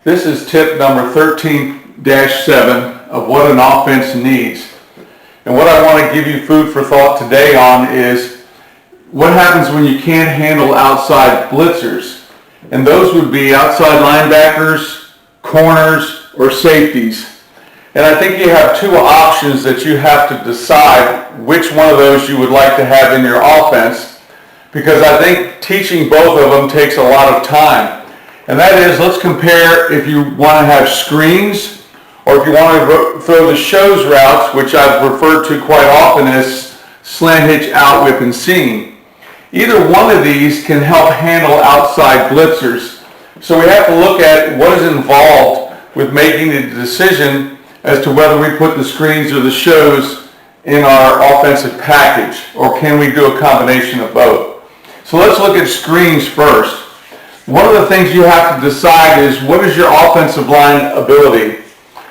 This is tip number 13-7 of what an offense needs. And what I want to give you food for thought today on is what happens when you can't handle outside blitzers. And those would be outside linebackers, corners, or safeties. And I think you have two options that you have to decide which one of those you would like to have in your offense, because I think teaching both of them takes a lot of time. And that is, let's compare if you want to have screens or if you want to throw the shows routes, which I've referred to quite often as slant, hitch, out, whip, and seam. Either one of these can help handle outside blitzers. So we have to look at what is involved with making the decision as to whether we put the screens or the shows in our offensive package, or can we do a combination of both. So let's look at screens first. One of the things you have to decide is, what is your offensive line ability?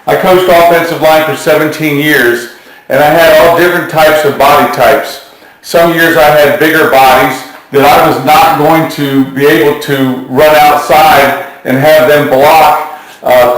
I coached offensive line for 17 years, and I had all different types of body types. Some years I had bigger bodies that I was not going to be able to run outside and have them block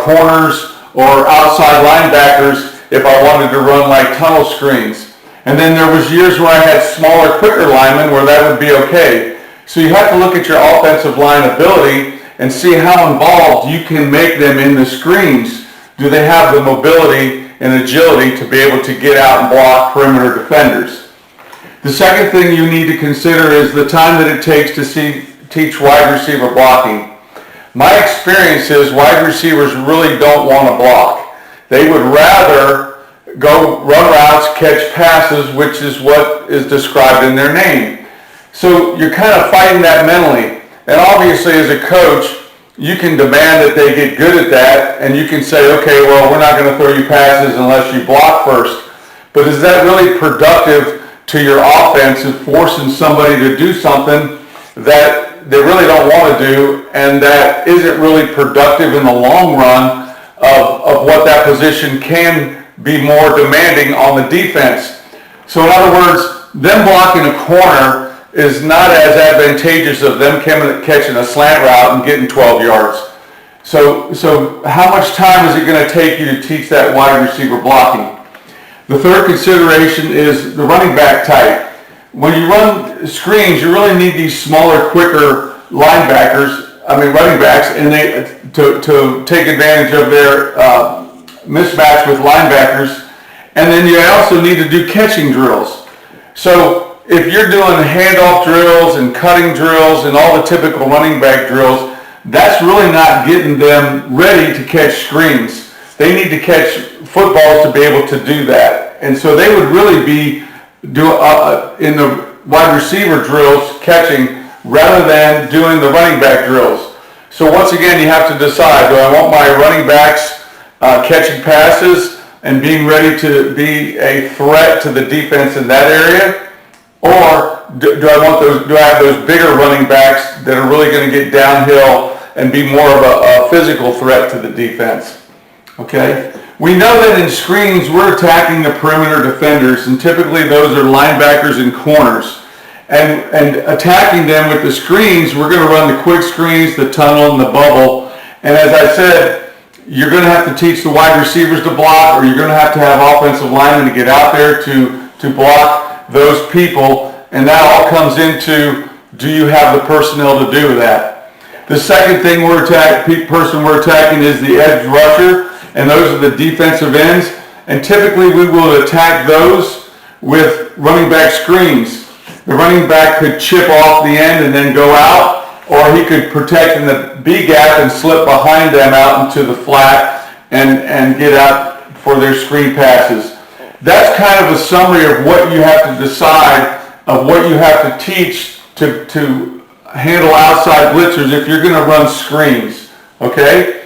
corners or outside linebackers if I wanted to run like tunnel screens. And then there was years where I had smaller, quicker linemen where that would be okay. So you have to look at your offensive line ability and see how involved you can make them in the screens. Do they have the mobility and agility to be able to get out and block perimeter defenders? The second thing you need to consider is the time that it takes to teach wide receiver blocking. My experience is wide receivers really don't want to block. They would rather go run routes, catch passes, which is what is described in their name. So you're kind of fighting that mentally. And obviously as a coach, you can demand that they get good at that, and you can say, okay, well, we're not going to throw you passes unless you block first. But is that really productive to your offense and forcing somebody to do something that they really don't want to do, and that isn't really productive in the long run of what that position can be more demanding on the defense? So in other words, them blocking a corner is not as advantageous of them catching a slant route and getting 12 yards. So how much time is it going to take you to teach that wide receiver blocking? The third consideration is the running back type. When you run screens, you really need these smaller, quicker running backs, and to take advantage of their mismatch with linebackers. And then you also need to do catching drills. So if you're doing handoff drills and cutting drills and all the typical running back drills, that's really not getting them ready to catch screens. They need to catch footballs to be able to do that. And so they would really be in the wide receiver drills catching rather than doing the running back drills. So once again, you have to decide, do I want my running backs catching passes and being ready to be a threat to the defense in that area? Or do I have those bigger running backs that are really going to get downhill and be more of a physical threat to the defense? Okay? We know that in screens, we're attacking the perimeter defenders, and typically those are linebackers and corners. And attacking them with the screens, we're going to run the quick screens, the tunnel, and the bubble. And as I said, you're going to have to teach the wide receivers to block, or you're going to have offensive linemen to get out there to block those people. And that all comes into, do you have the personnel to do that? The second thing person we're attacking is the edge rusher. And those are the defensive ends. And typically we will attack those with running back screens. The running back could chip off the end and then go out, or he could protect in the B gap and slip behind them out into the flat and get out for their screen passes. That's kind of a summary of what you have to decide, of what you have to teach to handle outside blitzers if you're going to run screens. Okay?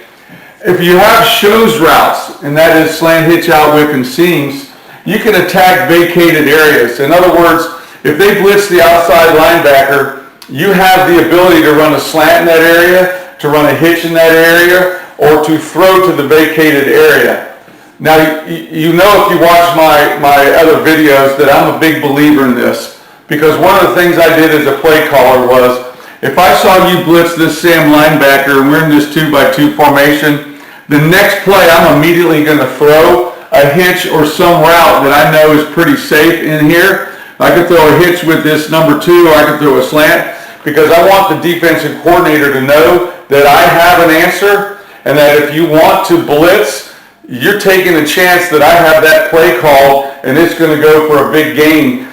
If you have shows routes, and that is slant, hitch, out, whip, and seams, you can attack vacated areas. In other words, if they blitz the outside linebacker, you have the ability to run a slant in that area, to run a hitch in that area, or to throw to the vacated area. Now, you know if you watch my other videos that I'm a big believer in this, because one of the things I did as a play caller was if I saw you blitz this Sam linebacker and we're in this 2-by-2 formation, the next play I'm immediately going to throw a hitch or some route that I know is pretty safe in here. I could throw a hitch with this number 2, or I could throw a slant, because I want the defensive coordinator to know that I have an answer, and that if you want to blitz, you're taking a chance that I have that play called, and it's going to go for a big gain.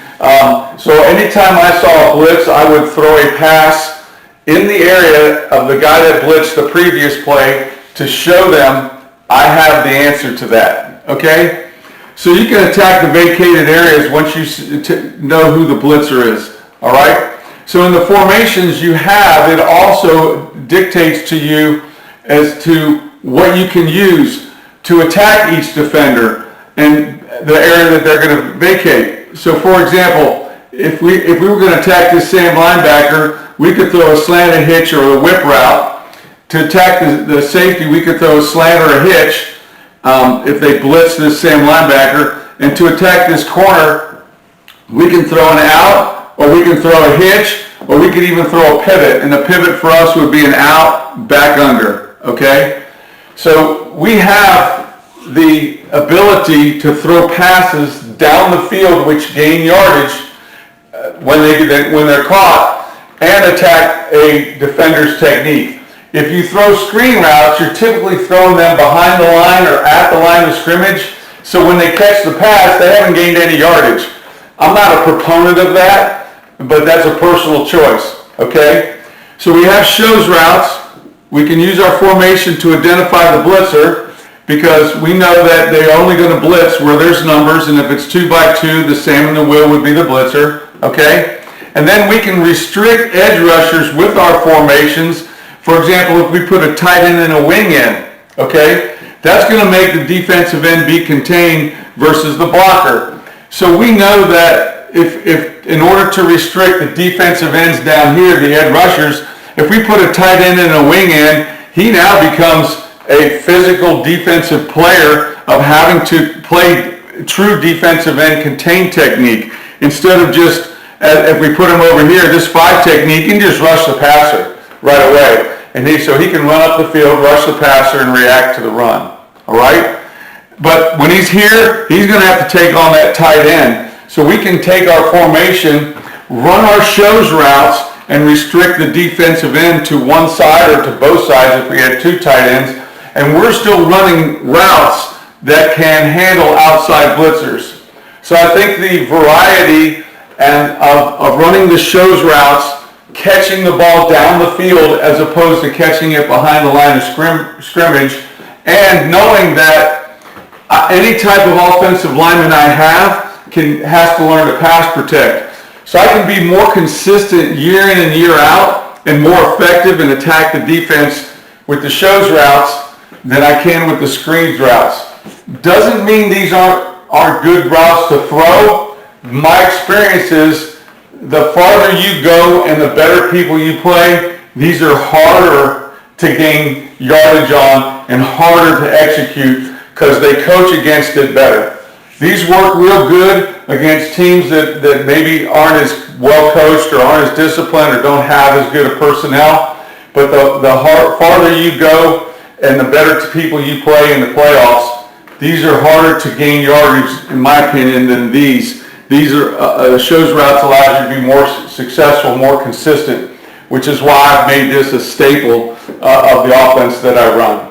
So anytime I saw a blitz, I would throw a pass in the area of the guy that blitzed the previous play to show them I have the answer to that. Okay? So you can attack the vacated areas once you know who the blitzer is. All right? So in the formations you have, it also dictates to you as to what you can use to attack each defender and the area that they're going to vacate. So for example, if we were going to attack this Sam linebacker, we could throw a slant, a hitch, or a whip route. To attack the safety, we could throw a slant or a hitch if they blitz this Sam linebacker. And to attack this corner, we can throw an out, or we can throw a hitch, or we could even throw a pivot. And the pivot for us would be an out, back under. Okay? So we have the ability to throw passes down the field which gain yardage when they're caught, and attack a defender's technique. If you throw screen routes, you're typically throwing them behind the line or at the line of scrimmage, so when they catch the pass, they haven't gained any yardage. I'm not a proponent of that, but that's a personal choice, okay? So we have shows routes. We can use our formation to identify the blitzer, because we know that they're only going to blitz where there's numbers, and if it's 2-by-2, the Sam and the Will would be the blitzer, okay? And then we can restrict edge rushers with our formations. For example, if we put a tight end and a wing in, okay, that's going to make the defensive end be contained versus the blocker. So we know that if in order to restrict the defensive ends down here, the edge rushers, if we put a tight end and a wing in, he now becomes a physical defensive player of having to play true defensive end contain technique, instead of just, if we put him over here, this 5 technique, he can just rush the passer right away. And so he can run up the field, rush the passer, and react to the run. All right? But when he's here, he's going to have to take on that tight end. So we can take our formation, run our shows routes, and restrict the defensive end to one side or to both sides if we had 2 tight ends. And we're still running routes that can handle outside blitzers. So I think the variety of running the shows routes, catching the ball down the field as opposed to catching it behind the line of scrimmage, and knowing that any type of offensive lineman I has to learn to pass protect. So I can be more consistent year in and year out and more effective and attack the defense with the shows routes than I can with the screens routes. Doesn't mean these aren't good routes to throw. My experience is the farther you go and the better people you play, these are harder to gain yardage on and harder to execute because they coach against it better. These work real good against teams that maybe aren't as well coached or aren't as disciplined or don't have as good a personnel. But the farther you go and the better people you play in the playoffs, these are harder to gain yardage, in my opinion, than these. These are shows routes allows you to be more successful, more consistent, which is why I've made this a staple of the offense that I run.